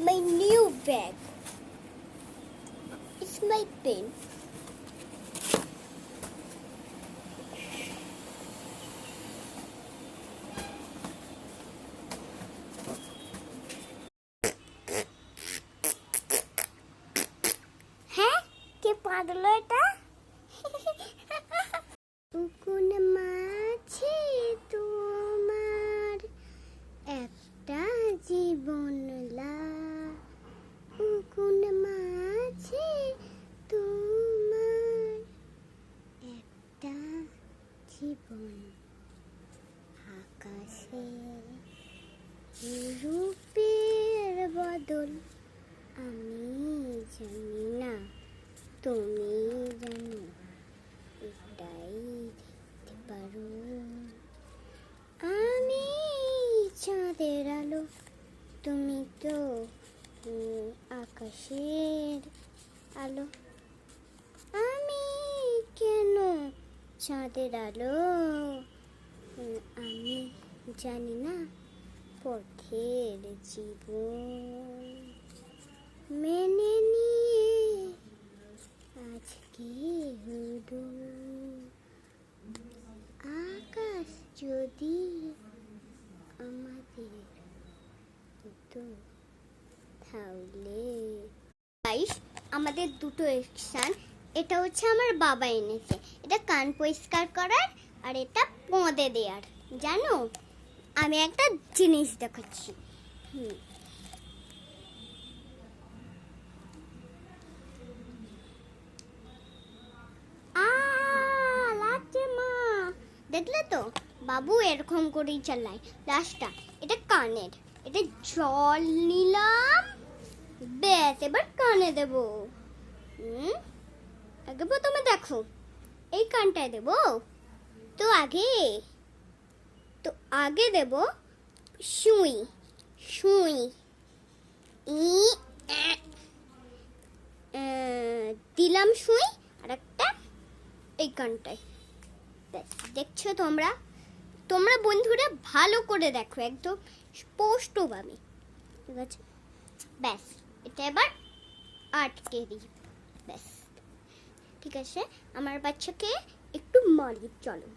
my new bag. It's my pen. হ্যাঁ, কে পাগল এটা? কোন মাঝে তোমার একটা জীবন কোন মাঝে তোমার একটা জীবন আকাশে রূপের বদল আমি জানি না, তুমি জানো, এটাই দেখতে পারো। আমি চাঁদের আলো, তুমি তো আকাশের আলো। আমি কেন চাঁদের আলো, আমি জানি না, পথের জীবন মেনে নিয়ে আজকে হলো আকাশ যদি আমাদের হতো তাহলে। গাইস, আমাদের দুটো এক্সান, এটা হচ্ছে আমার বাবা এনেছে, এটা কান পরিষ্কার করার আর এটা পোঁদে দেওয়ার। জানো, আমি একটা জিনিস দেখাচ্ছি। লাগছে মা, দেখলে তো বাবু এরকম করেই চালায়। লাস্টটা এটা কানের, এটা জল নিলাম, ব্যাস এবার কানে দেব। আগে প্রথমে দেখো এই কানটায় দেব, তো আগে দেব সুই সুই, দিলাম সুই, আর একটা এই কানটায়। ব্যাস, দেখছো তোমরা বন্ধুরা ভালো করে দেখো, একদম স্পষ্টভাবে, ঠিক আছে? ব্যাস, এটা এবার আটকে দিই। ব্যাস, ঠিক আছে। আমার বাচ্চাকে একটু মারি, চলো।